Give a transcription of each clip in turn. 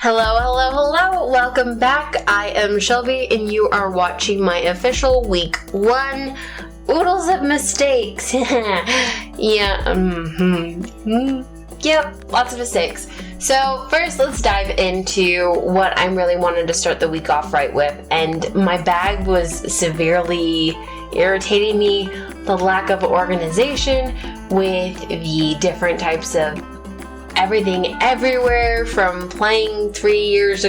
Hello, hello, hello! Welcome back. I am Shelby, and you are watching my official week 1 Oodles of Mistakes. Yep, lots of mistakes. So first, let's dive into what I really wanted to start the week off right with. And my bag was severely irritating me. The lack of organization with the different types of everything everywhere from playing 4 years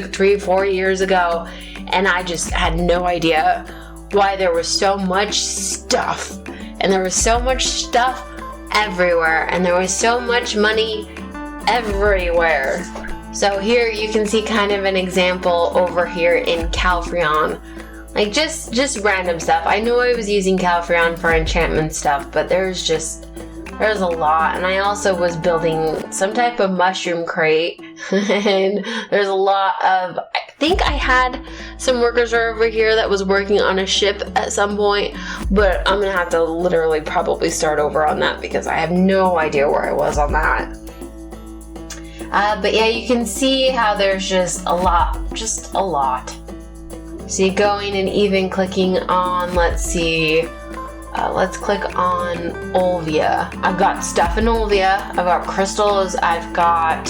ago, and I just had no idea why there was so much stuff, and there was so much stuff everywhere, and there was so much money everywhere. So here you can see kind of an example over here in Calfreon, like just random stuff. I know I was using Calfreon for enchantment stuff, but there's a lot. And I also was building some type of mushroom crate, and there's a lot of, I think I had some workers over here that was working on a ship at some point, but I'm gonna have to literally probably start over on that because I have no idea where I was on that. But yeah, you can see how there's just a lot. See, going and even clicking on, let's see, let's click on Olvia. I've got stuff in Olvia. I've got crystals. I've got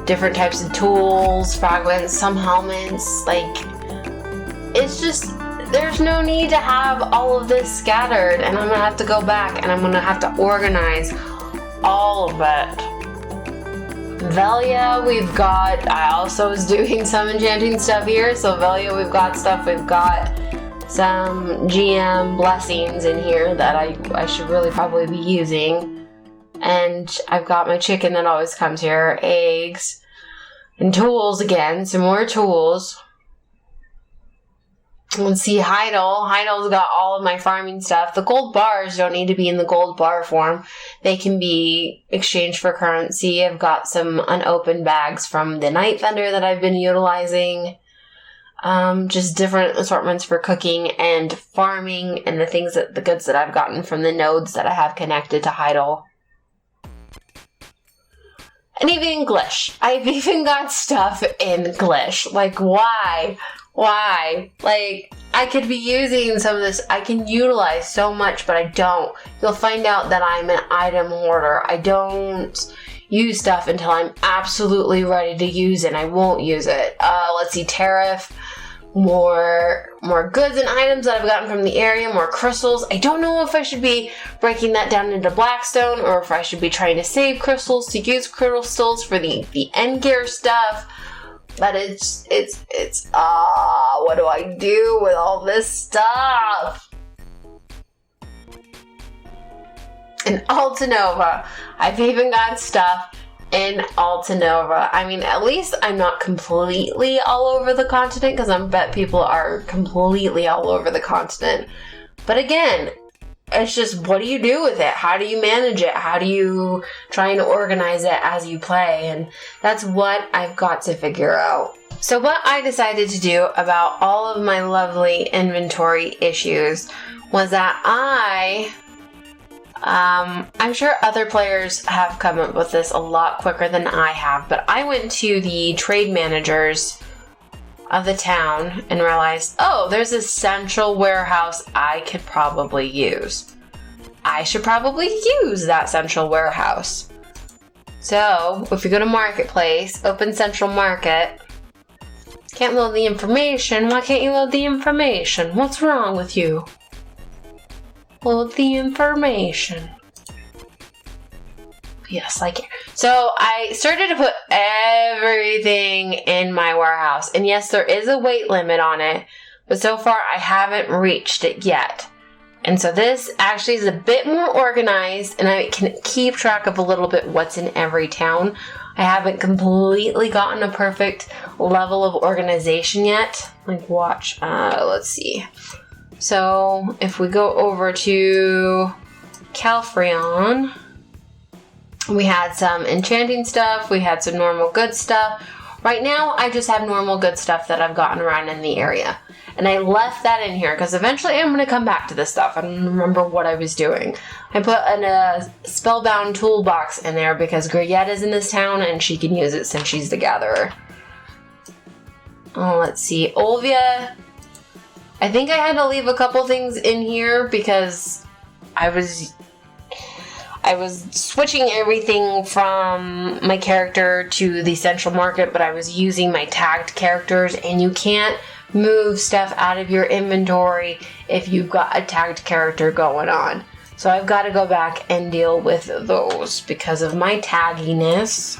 different types of tools, fragments, some helmets. Like, it's just, there's no need to have all of this scattered, and I'm gonna have to go back and I'm gonna have to organize all of it. Velia, we've got, I also was doing some enchanting stuff here. So Velia, we've got stuff. We've got some GM blessings in here that I should really probably be using. And I've got my chicken that always comes here, eggs, and tools again, some more tools. Let's see, Heidel.'s got all of my farming stuff. The gold bars don't need to be in the gold bar form. They can be exchanged for currency. I've got some unopened bags from the night vendor that I've been utilizing. Just different assortments for cooking and farming, and the goods that I've gotten from the nodes that I have connected to Heidel. And even English. I've even got stuff in English. Like, why? Like, I could be using some of this. I can utilize so much, but I don't. You'll find out that I'm an item hoarder. I don't use stuff until I'm absolutely ready to use it, and I won't use it. Let's see, tariff, more goods and items that I've gotten from the area, more crystals. I don't know if I should be breaking that down into Blackstone, or if I should be trying to save crystals to use crystals for the end gear stuff. But it's what do I do with all this stuff? In Altanova, I've even got stuff in Altanova. I mean, at least I'm not completely all over the continent, because I bet people are completely all over the continent. But again, it's just, what do you do with it? How do you manage it? How do you try and organize it as you play? And that's what I've got to figure out. So what I decided to do about all of my lovely inventory issues was that I'm sure other players have come up with this a lot quicker than I have, but I went to the trade managers of the town and realized, oh, there's a central warehouse I could probably use. I should probably use that central warehouse. So, if you go to Marketplace, open Central Market, can't load the information. Why can't you load the information? What's wrong with you? Load the information. Yes, I can. So I started to put everything in my warehouse. And yes, there is a weight limit on it, but so far I haven't reached it yet. And so this actually is a bit more organized, and I can keep track of a little bit what's in every town. I haven't completely gotten a perfect level of organization yet. Like, watch, let's see. So if we go over to Calfreon, we had some enchanting stuff, we had some normal good stuff. Right now, I just have normal good stuff that I've gotten around in the area. And I left that in here because eventually I'm going to come back to this stuff. I don't remember what I was doing. I put a spellbound toolbox in there because Grietta's in this town and she can use it since she's the gatherer. Oh, let's see. Olvia. I think I had to leave a couple things in here because I was switching everything from my character to the central market, but I was using my tagged characters, and you can't move stuff out of your inventory if you've got a tagged character going on. So I've got to go back and deal with those because of my tagginess.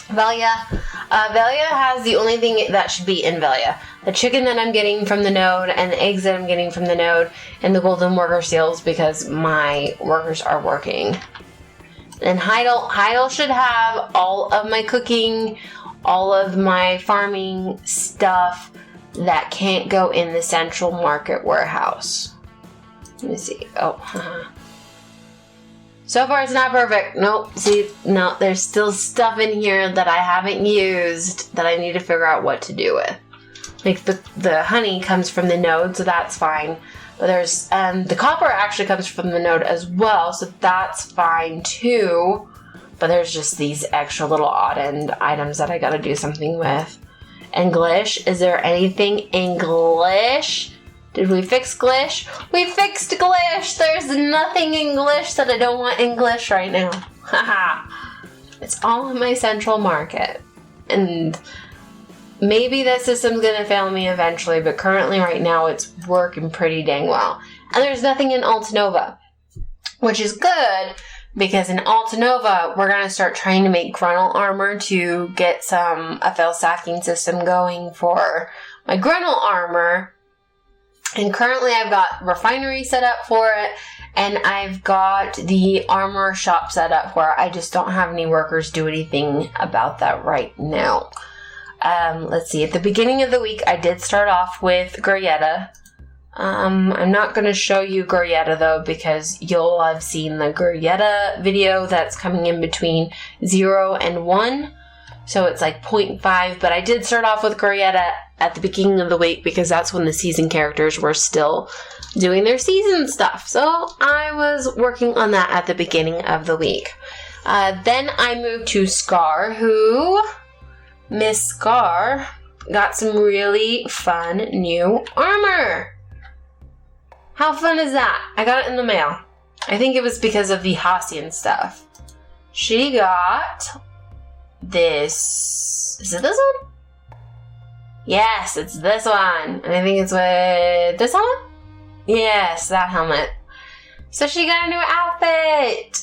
Velia. Velia has the only thing that should be in Velia. The chicken that I'm getting from the node, and the eggs that I'm getting from the node, and the golden worker seals because my workers are working. And Heidel should have all of my cooking, all of my farming stuff that can't go in the central market warehouse. Let me see. Oh. So far it's not perfect. Nope. See, no, there's still stuff in here that I haven't used that I need to figure out what to do with. Like the honey comes from the node, so that's fine. But there's the copper actually comes from the node as well, so that's fine too. But there's just these extra little odd end items that I gotta do something with. English. Is there anything English? Did we fix Glish? We fixed Glish! There's nothing English that I don't want English right now. Haha. It's all in my central market. And maybe that system's gonna fail me eventually, but currently right now it's working pretty dang well. And there's nothing in Altanova, which is good because in Altanova we're gonna start trying to make Gruntle armor to get a fail stacking system going for my Gruntle armor. And currently I've got refinery set up for it, and I've got the armor shop set up for it. I just don't have any workers do anything about that right now. Let's see. At the beginning of the week, I did start off with Gurrieta. I'm not going to show you Gurrieta, though, because you'll have seen the Gurrieta video that's coming in between 0 and 1. So it's like 0.5, but I did start off with Gurrieta at the beginning of the week because that's when the season characters were still doing their season stuff. So I was working on that at the beginning of the week. Then I moved to Scar, who... Miss Scar got some really fun new armor. How fun is that? I got it in the mail. I think it was because of the Hassian stuff. She got this. Is it this one? Yes, it's this one. And I think it's with this helmet? Yes, that helmet. So she got a new outfit.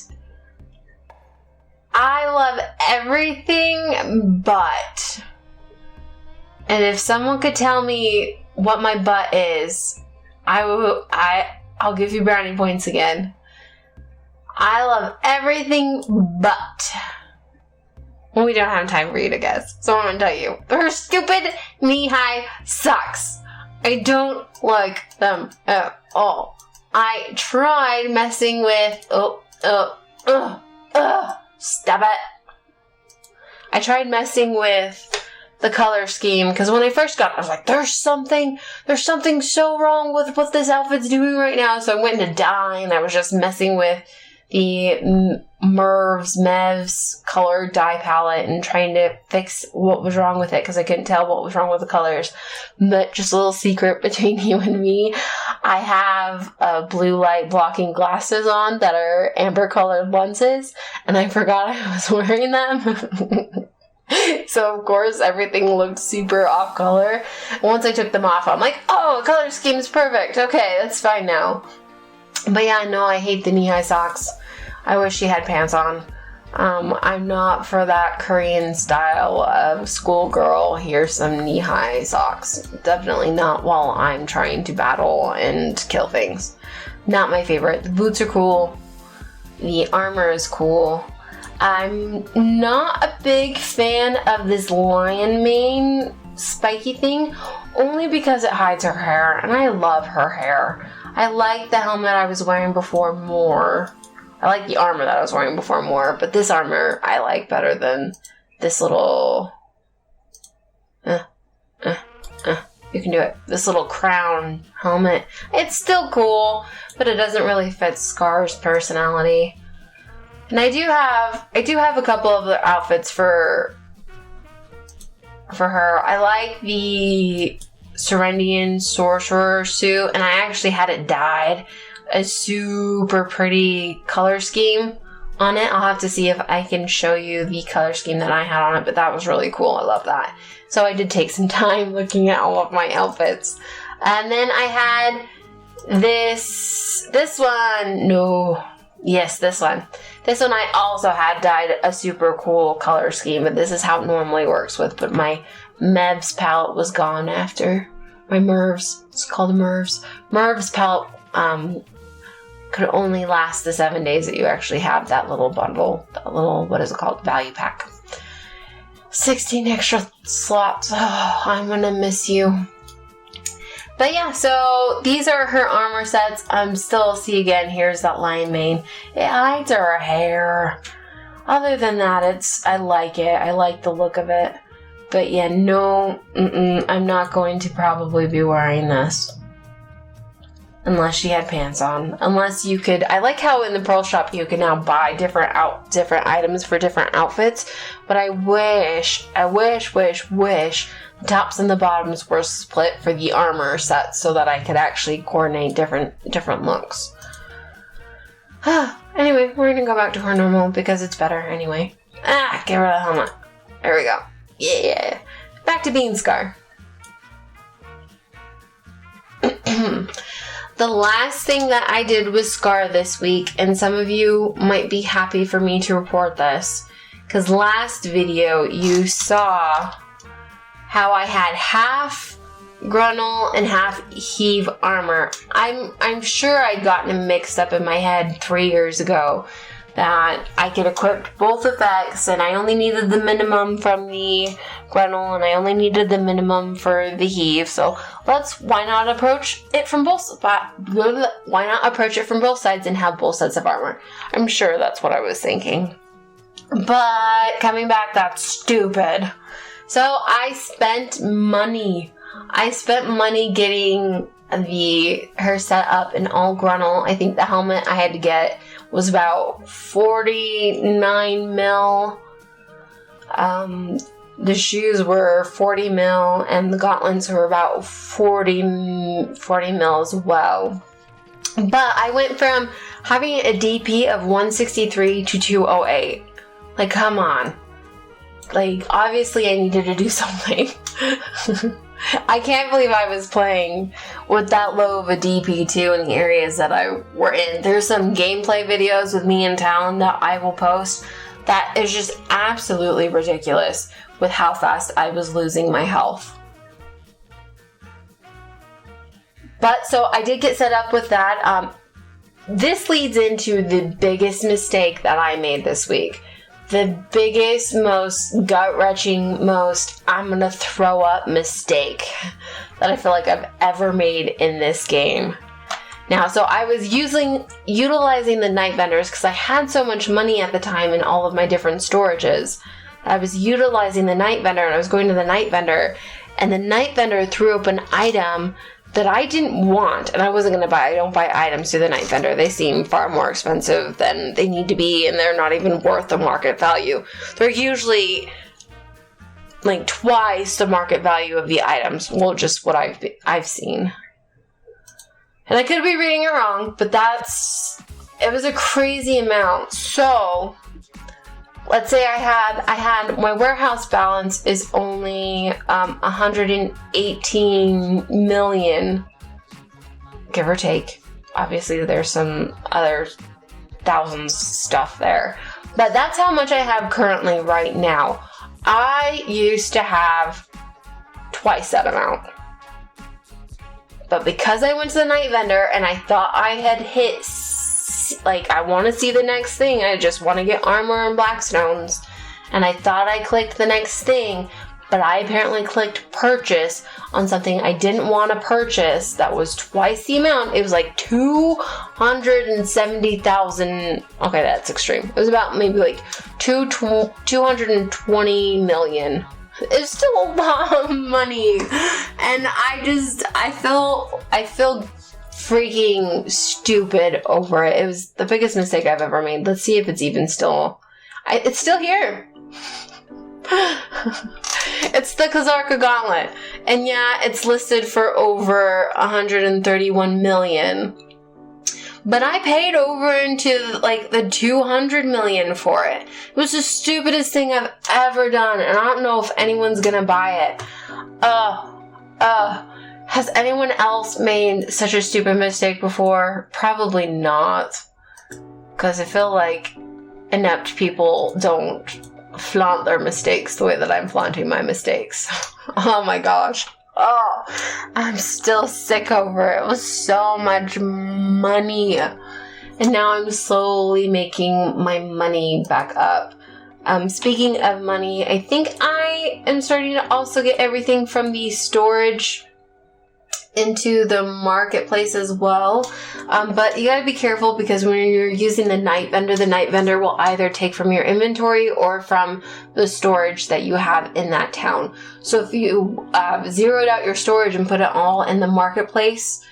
I love everything but. And if someone could tell me what my butt is, I'll give you brownie points again. I love everything but. Well, we don't have time for you to guess, so I'm gonna tell you. Her stupid knee-high socks. I don't like them at all. I tried messing with... Stop it. I tried messing with the color scheme because when I first got it, I was like, there's something so wrong with what this outfit's doing right now. So I went into dye and I was just messing with the Mev's color dye palette and trying to fix what was wrong with it because I couldn't tell what was wrong with the colors. But just a little secret between you and me, I have blue light blocking glasses on that are amber colored lenses, and I forgot I was wearing them. So of course everything looked super off color. Once I took them off, I'm like, oh, the color scheme's perfect. Okay, that's fine now. But yeah, no, I hate the knee-high socks. I wish she had pants on. I'm not for that Korean style of schoolgirl, here's some knee-high socks. Definitely not while I'm trying to battle and kill things. Not my favorite. The boots are cool. The armor is cool. I'm not a big fan of this lion mane spiky thing, only because it hides her hair, and I love her hair. I like the helmet I was wearing before more. I like the armor that I was wearing before more, but this armor I like better than this little... You can do it. This little crown helmet. It's still cool, but it doesn't really fit Scar's personality. And I do have a couple of the outfits for for her. I like the Serendian Sorcerer suit, and I actually had it dyed a super pretty color scheme on it. I'll have to see if I can show you the color scheme that I had on it, but that was really cool. I love that. So I did take some time looking at all of my outfits. And then I had this one. No. Yes, this one. This one I also had dyed a super cool color scheme, but this is how it normally works with. But my Mevs palette was gone after my Mervs. It's called a Mervs. Mervs palette could only last the 7 days that you actually have that little bundle. That little, what is it called? Value pack. 16 extra slots. Oh, I'm gonna miss you. But yeah, so these are her armor sets. See again, here's that lion mane. It hides her hair. Other than that, I like it. I like the look of it. But yeah, no, I'm not going to probably be wearing this. Unless she had pants on. Unless you could, I like how in the Pearl Shop you can now buy different items for different outfits. But I wish the tops and the bottoms were split for the armor sets so that I could actually coordinate different looks. Anyway, we're gonna go back to her normal because it's better anyway. Get rid of the helmet. There we go. Yeah. Back to Bean Scar. The last thing that I did with Scar this week, and some of you might be happy for me to report this, because last video you saw how I had half Gruntle and half Heave armor. I'm sure I'd gotten them mixed up in my head 3 years ago that I could equip both effects, and I only needed the minimum from the Gruntle, and I only needed the minimum for the Heave. So why not approach it from both sides and have both sets of armor? I'm sure that's what I was thinking. But coming back, that's stupid. So I spent money. Getting her set up in all Gruntle. I think the helmet I had to get was about 49 mil. The shoes were 40 mil, and the gauntlets were about 40 mil as well. But I went from having a DP of 163 to 208. Like, come on. Like, obviously I needed to do something. I can't believe I was playing with that low of a DP too in the areas that I were in. There's some gameplay videos with me and Talon that I will post that is just absolutely ridiculous with how fast I was losing my health. But so I did get set up with that. This leads into the biggest mistake that I made this week. The biggest, most gut-wrenching, most I'm gonna throw up mistake that I feel like I've ever made in this game. Now, so I was utilizing the night vendors because I had so much money at the time in all of my different storages. I was utilizing the night vendor, and I was going to the night vendor, and the night vendor threw up an item that I didn't want, and I wasn't going to buy. I don't buy items through the night vendor. They seem far more expensive than they need to be, and they're not even worth the market value. They're usually like twice the market value of the items. Well, just what I've seen. And I could be reading it wrong, but it was a crazy amount. So let's say I had my warehouse balance is only 118 million, give or take. Obviously, there's some other thousands stuff there, but that's how much I have currently right now. I used to have twice that amount, but because I went to the night vendor and I thought I had hit, like, I want to see the next thing. I just want to get armor and blackstones. And I thought I clicked the next thing, but I apparently clicked purchase on something I didn't want to purchase that was twice the amount. It was like 270,000. Okay, that's extreme. It was about maybe like 220 million. It's still a lot of money. And I feel freaking stupid over it. It was the biggest mistake I've ever made. Let's see if it's even still... it's still here. It's the Kazarka Gauntlet. And yeah, it's listed for over 131 million. But I paid over into like the 200 million for it. It was the stupidest thing I've ever done, and I don't know if anyone's gonna buy it. Has anyone else made such a stupid mistake before? Probably not. Because I feel like inept people don't flaunt their mistakes the way that I'm flaunting my mistakes. Oh my gosh. Oh, I'm still sick over it. It was so much money. And now I'm slowly making my money back up. Speaking of money, I think I am starting to also get everything from the storage into the marketplace as well. But you gotta be careful because when you're using the night vendor will either take from your inventory or from the storage that you have in that town. So if you zeroed out your storage and put it all in the marketplace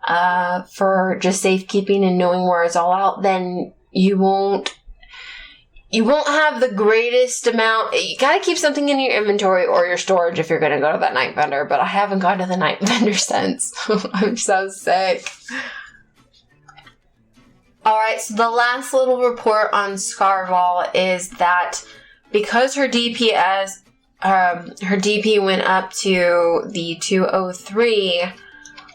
for just safekeeping and knowing where it's all out, then you won't have the greatest amount. You gotta keep something in your inventory or your storage if you're gonna go to that night vendor, but I haven't gone to the night vendor since. I'm so sick. Alright, so the last little report on Scarval is that because her DPS, her DP went up to the 203,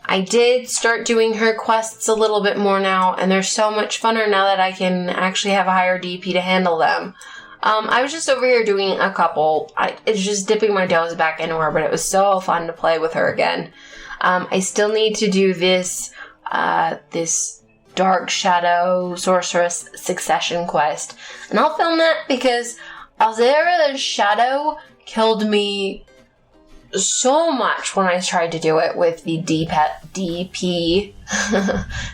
I did start doing her quests a little bit more now, and they're so much funner now that I can actually have a higher DP to handle them. I was just over here doing a couple. It's just dipping my toes back into her, but it was so fun to play with her again. I still need to do this Dark Shadow Sorceress Succession quest, and I'll film that because Alzera the Shadow killed me so much when I tried to do it with the DP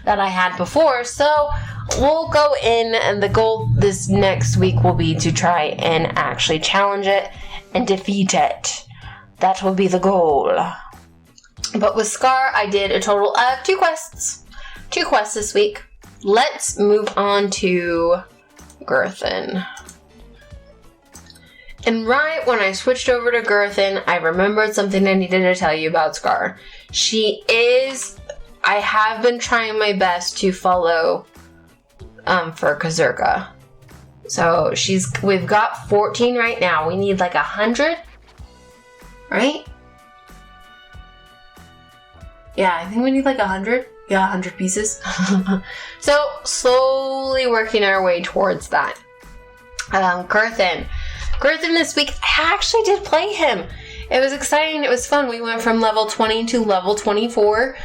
that I had before. So we'll go in, and the goal this next week will be to try and actually challenge it and defeat it. That will be the goal. But with Scar, I did a total of 2 quests. 2 quests this week. Let's move on to Girthin. And right when I switched over to Girthin, I remembered something I needed to tell you about Scar. I have been trying my best to follow for Kazurka. So we've got 14 right now. We need like 100, right? Yeah, I think we need like 100. Yeah, 100 pieces. So slowly working our way towards that. Girthin this week, I actually did play him. It was exciting. It was fun. We went from level 20 to level 24.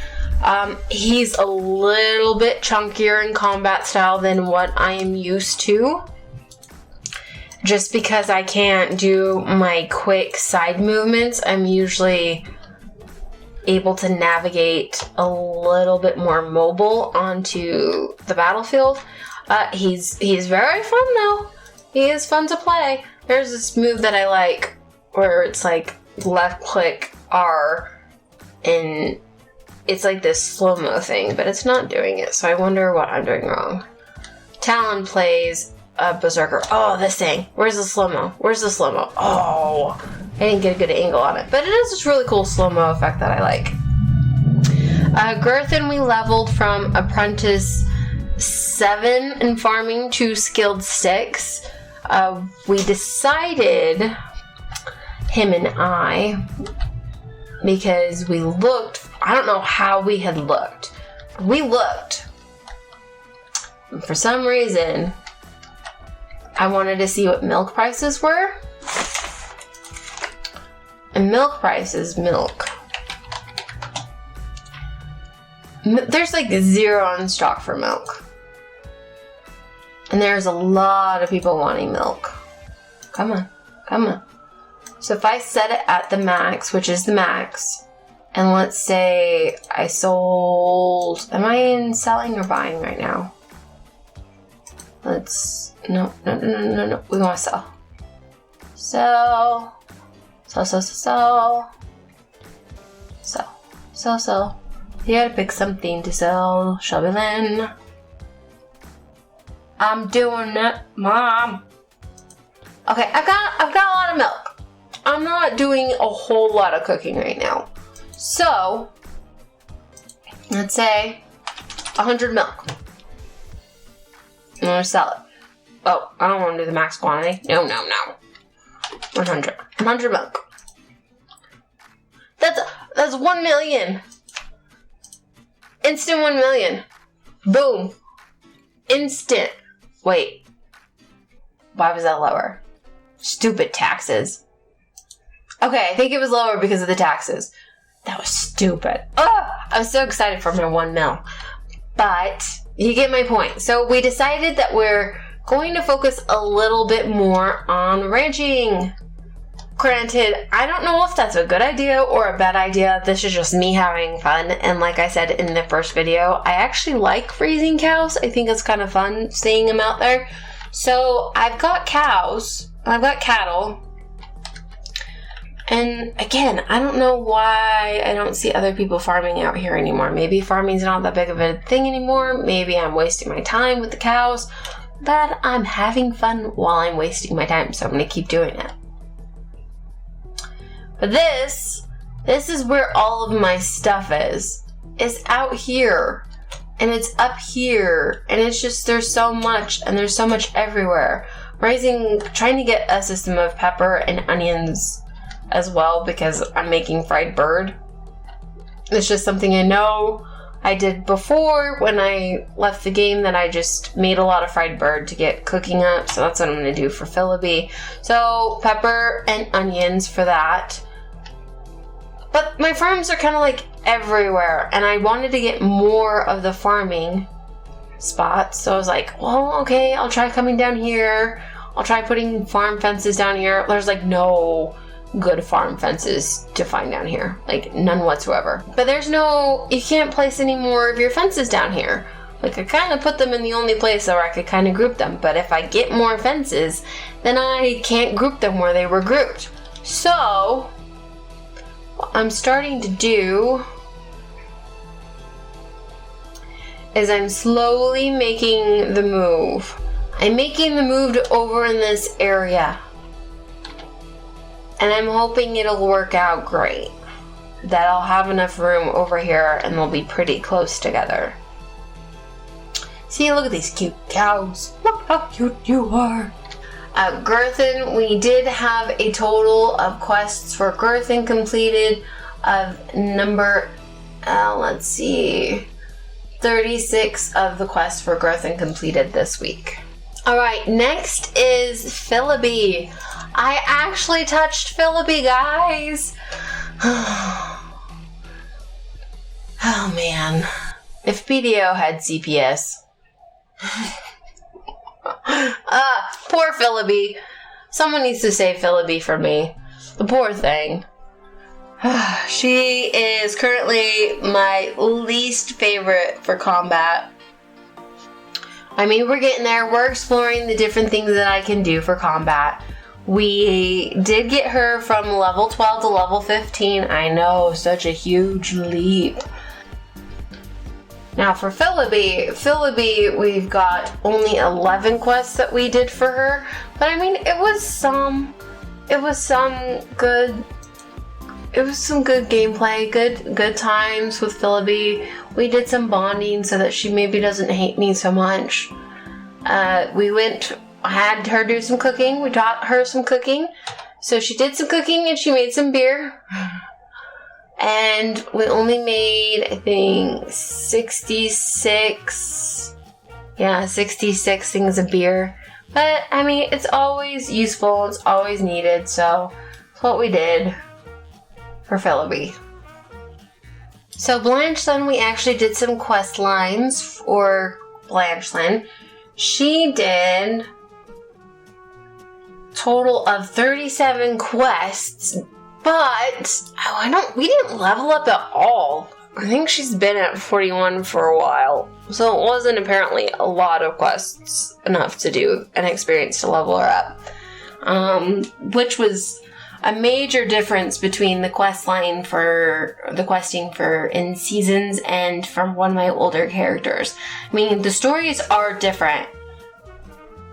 He's a little bit chunkier in combat style than what I am used to. Just because I can't do my quick side movements, I'm usually able to navigate a little bit more mobile onto the battlefield. He's very fun though. He is fun to play. There's this move that I like where it's like left click R and it's like this slow-mo thing, but it's not doing it, so I wonder what I'm doing wrong. Talon plays a Berserker. Oh, this thing. Where's the slow-mo? Oh, I didn't get a good angle on it, but it is this really cool slow-mo effect that I like. Girthin we leveled from Apprentice 7 in farming to Skilled 6. We decided, him and I, because we looked, I don't know how we had looked. We looked. And for some reason, I wanted to see what milk prices were. And milk prices, milk. There's like 0 in stock for milk. And there's a lot of people wanting milk. Come on. So if I set it at the max, which is the max, and let's say I sold... Am I in selling or buying right now? No. We want to sell. Sell. You gotta pick something to sell, Shelby Lynn. I'm doing it, Mom. Okay, I've got a lot of milk. I'm not doing a whole lot of cooking right now. So, let's say 100 milk. I'm gonna sell it. Oh, I don't want to do the max quantity. No. 100 milk. That's 1 million. Instant 1 million. Boom. Instant. Wait. Why was that lower? Stupid taxes. Okay, I think it was lower because of the taxes. That was stupid. Oh, I was so excited for my 1 mil. But you get my point. So we decided that we're going to focus a little bit more on ranching. Granted, I don't know if that's a good idea or a bad idea. This is just me having fun. And like I said in the first video, I actually like raising cows. I think it's kind of fun seeing them out there. So I've got cows. I've got cattle. And again, I don't know why I don't see other people farming out here anymore. Maybe farming's not that big of a thing anymore. Maybe I'm wasting my time with the cows. But I'm having fun while I'm wasting my time, so I'm going to keep doing it. But this is where all of my stuff is. It's out here. And it's up here. And it's just, there's so much. And there's so much everywhere. Trying to get a system of pepper and onions as well, because I'm making fried bird. It's just something I know I did before when I left the game, that I just made a lot of fried bird to get cooking up. So that's what I'm going to do for Philippi. So pepper and onions for that. But my farms are kind of like everywhere, and I wanted to get more of the farming spots. So I was like, well, okay, I'll try coming down here. I'll try putting farm fences down here. There's like no good farm fences to find down here. Like none whatsoever. But you can't place any more of your fences down here. Like I kind of put them in the only place where I could kind of group them. But if I get more fences, then I can't group them where they were grouped. So what I'm starting to do is I'm slowly making the move. I'm making the move to over in this area. And I'm hoping it'll work out great. That I'll have enough room over here and they'll be pretty close together. See, look at these cute cows. Look how cute you are. Girthin, we did have a total of quests for Girthin completed of number, let's see, 36 of the quests for Girthin completed this week. Alright, next is Philippi. I actually touched Philippi, guys. Oh man. If BDO had CPS. Poor Philippi. Someone needs to save Philippi for me. The poor thing. She is currently my least favorite for combat. I mean, we're getting there. We're exploring the different things that I can do for combat. We did get her from level 12 to level 15. I know, such a huge leap. Now for Philippi, we've got only 11 quests that we did for her. But I mean, it was some good gameplay, good times with Philippi. We did some bonding so that she maybe doesn't hate me so much. Had her do some cooking. We taught her some cooking. So she did some cooking and she made some beer. And we only made, I think, 66 things of beer. But, I mean, it's always useful. It's always needed. So, that's what we did for Philippi. So, Blanchland, we actually did some quest lines for Blanchland. She did total of 37 quests, but we didn't level up at all. I think she's been at 41 for a while, so it wasn't apparently a lot of quests enough to do an experience to level her up, which was a major difference between the questing for in seasons and from one of my older characters. I mean, the stories are different,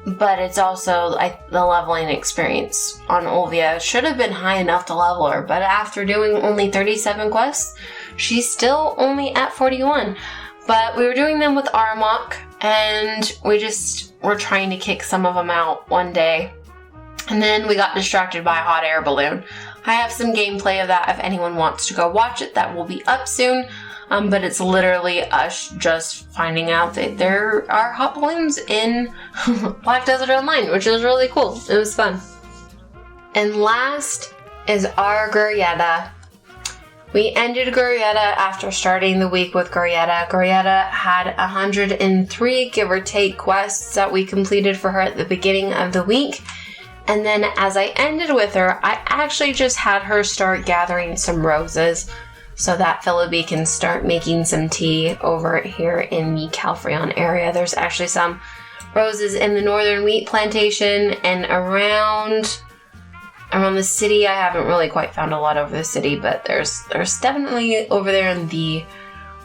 but it's also the leveling experience on Olvia should have been high enough to level her, but after doing only 37 quests, she's still only at 41. But we were doing them with Armok, and we just were trying to kick some of them out one day, and then we got distracted by a hot air balloon. I have some gameplay of that if anyone wants to go watch it. That will be up soon. But it's literally us just finding out that there are hot balloons in Black Desert Online, which is really cool. It was fun. And last is our Gurieta. We ended Gurieta after starting the week with Gurieta. Gurieta had 103, give or take, quests that we completed for her at the beginning of the week. And then as I ended with her, I actually just had her start gathering some roses, so that Philippi can start making some tea over here in the Calfreon area. There's actually some roses in the northern wheat plantation and around the city. I haven't really quite found a lot over the city, but there's definitely over there in the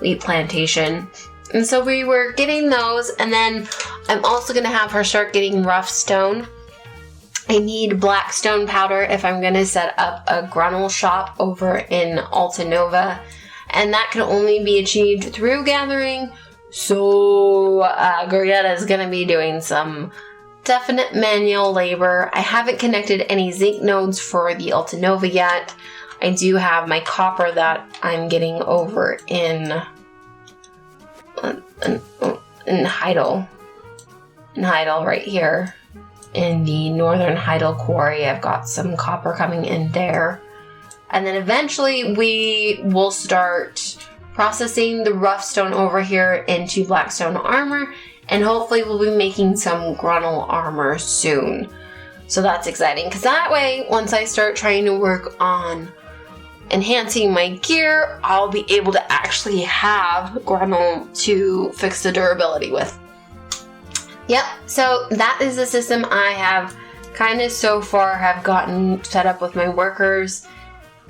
wheat plantation. And so we were getting those, and then I'm also going to have her start getting rough stone. I need black stone powder if I'm going to set up a Gruntle shop over in Altanova, and that can only be achieved through gathering, so Gurieta is going to be doing some definite manual labor. I haven't connected any zinc nodes for the Altanova yet. I do have my copper that I'm getting over in Heidel. In Heidel right here. In the northern Heidel quarry, I've got some copper coming in there. And then eventually we will start processing the rough stone over here into blackstone armor, and hopefully we'll be making some Gruntle armor soon. So that's exciting, because that way, once I start trying to work on enhancing my gear, I'll be able to actually have Gruntle to fix the durability with. Yep, so that is the system I have kind of so far have gotten set up with my workers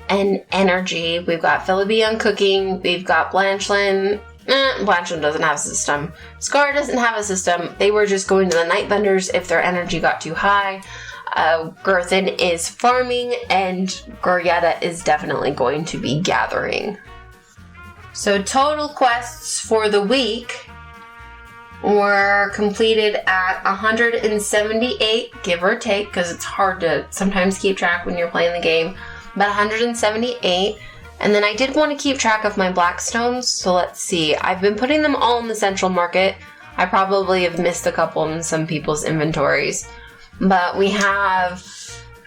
and energy. We've got Philippi on cooking, we've got Blanchlin. Blanchlin doesn't have a system. Scar doesn't have a system. They were just going to the night vendors if their energy got too high. Girthin is farming, and Gurieta is definitely going to be gathering. So total quests for the week were completed at 178, give or take, because it's hard to sometimes keep track when you're playing the game, but 178. And then I did want to keep track of my blackstones, so let's see. I've been putting them all in the central market. I probably have missed a couple in some people's inventories. But we have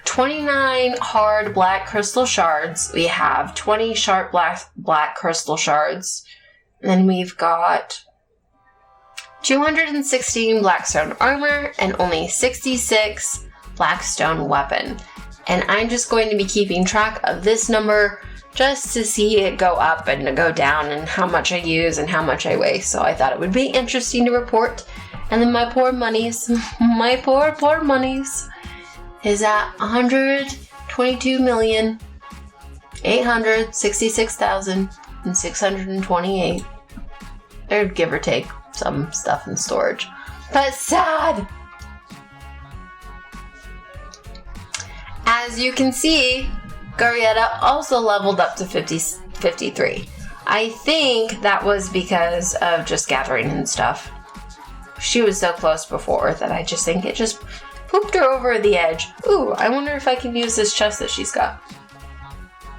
29 hard black crystal shards. We have 20 sharp black crystal shards. And then we've got 216 blackstone armor and only 66 blackstone weapon. And I'm just going to be keeping track of this number just to see it go up and to go down and how much I use and how much I waste. So I thought it would be interesting to report. And then my poor monies, my poor monies is at 122,866,628. Or give or take some stuff in storage. But sad! As you can see, Gurieta also leveled up to 53. I think that was because of just gathering and stuff. She was so close before that I just think it just pooped her over the edge. Ooh, I wonder if I can use this chest that she's got.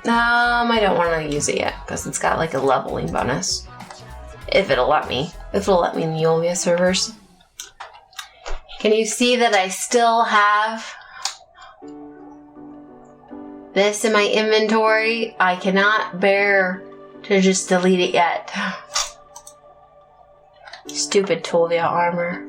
I don't want to use it yet because it's got like a leveling bonus. If it'll let me. If it'll let me in the Olvia servers. Can you see that I still have this in my inventory? I cannot bear to just delete it yet. Stupid Tolvia armor.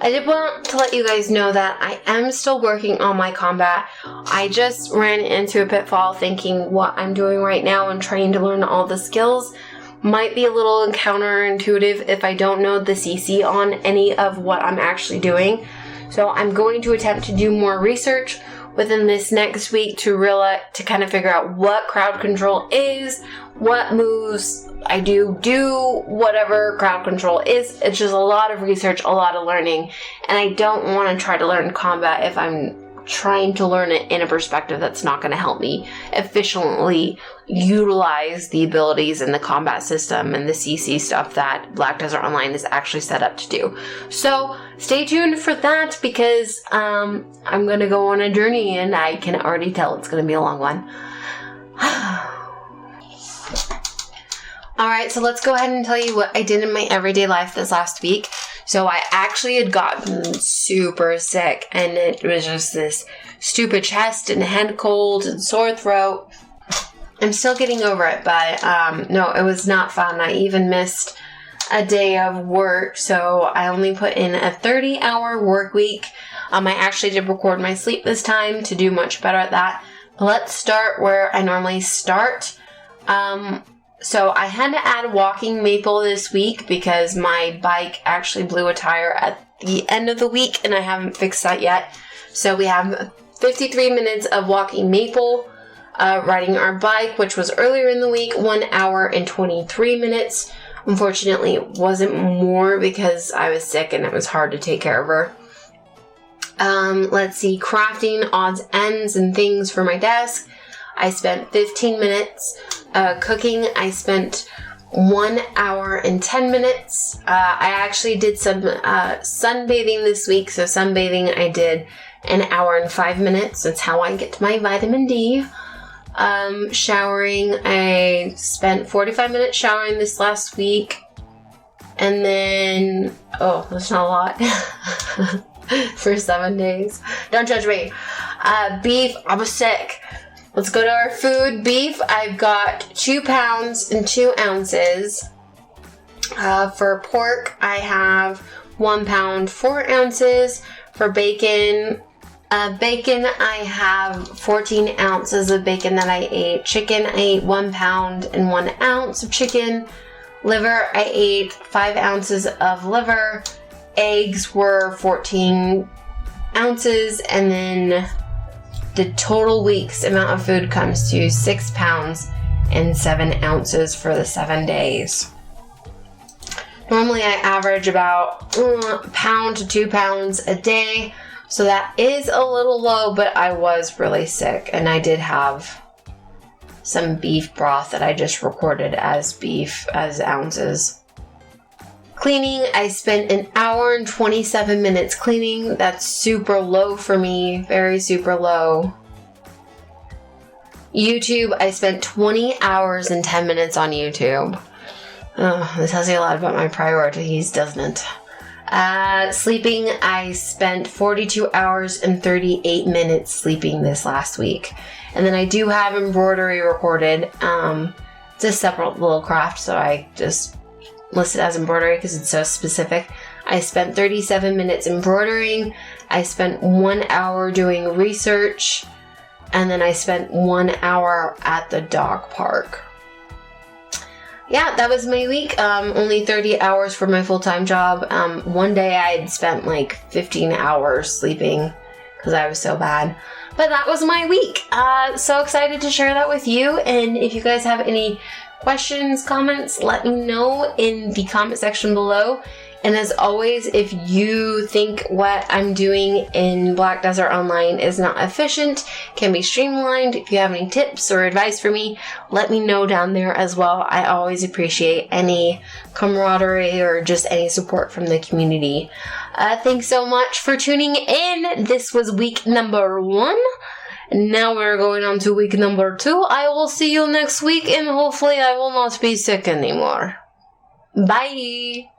I did want to let you guys know that I am still working on my combat. I just ran into a pitfall thinking what I'm doing right now and trying to learn all the skills might be a little counterintuitive if I don't know the CC on any of what I'm actually doing. So I'm going to attempt to do more research within this next week to kind of figure out what crowd control is, what moves I do whatever crowd control is. It's just a lot of research, a lot of learning, and I don't want to try to learn combat if I'm trying to learn it in a perspective that's not going to help me efficiently utilize the abilities in the combat system and the CC stuff that Black Desert Online is actually set up to do. So stay tuned for that, because I'm going to go on a journey, and I can already tell it's going to be a long one. Alright, so let's go ahead and tell you what I did in my everyday life this last week. So I actually had gotten super sick, and it was just this stupid chest and head cold and sore throat. I'm still getting over it, but no, it was not fun. I even missed a day of work, so I only put in a 30-hour work week. I actually did record my sleep this time to do much better at that. But let's start where I normally start. So I had to add walking maple this week because my bike actually blew a tire at the end of the week, and I haven't fixed that yet. So we have 53 minutes of walking maple, riding our bike, which was earlier in the week, 1 hour and 23 minutes. Unfortunately, it wasn't more because I was sick and it was hard to take care of her. Let's see, crafting odds, ends, and things for my desk. I spent 15 minutes. Cooking, I spent 1 hour and 10 minutes. I actually did some sunbathing this week. So sunbathing, I did 1 hour and 5 minutes. That's how I get my vitamin D. Showering, I spent 45 minutes showering this last week. And then, oh, that's not a lot. For 7 days. Don't judge me. Beef, I was sick. Let's go to our food. Beef, I've got 2 pounds and 2 ounces. For pork, I have 1 pound, 4 ounces. For bacon, I have 14 ounces of bacon that I ate. Chicken, I ate 1 pound and 1 ounce of chicken. Liver, I ate 5 ounces of liver. Eggs were 14 ounces, and then the total week's amount of food comes to 6 pounds and 7 ounces for the 7 days. Normally I average about a pound to 2 pounds a day, so that is a little low, but I was really sick, and I did have some beef broth that I just recorded as beef as ounces. Cleaning, I spent 1 hour and 27 minutes cleaning. That's super low for me, very super low. YouTube, I spent 20 hours and 10 minutes on YouTube. Oh, this tells you a lot about my priorities, doesn't it? Sleeping, I spent 42 hours and 38 minutes sleeping this last week. And then I do have embroidery recorded. It's a separate little craft, so I just listed as embroidery because it's so specific. I spent 37 minutes embroidering. I spent 1 hour doing research, and then I spent 1 hour at the dog park. Yeah, that was my week. Only 30 hours for my full-time job. One day I had spent like 15 hours sleeping because I was so bad. But that was my week. So excited to share that with you. And if you guys have any questions, comments, let me know in the comment section below. And as always, if you think what I'm doing in Black Desert Online is not efficient, can be streamlined, if you have any tips or advice for me, let me know down there as well. I always appreciate any camaraderie or just any support from the community. Thanks so much for tuning in. This was week number 1. Now we're going on to week number 2. I will see you next week, and hopefully I will not be sick anymore. Bye!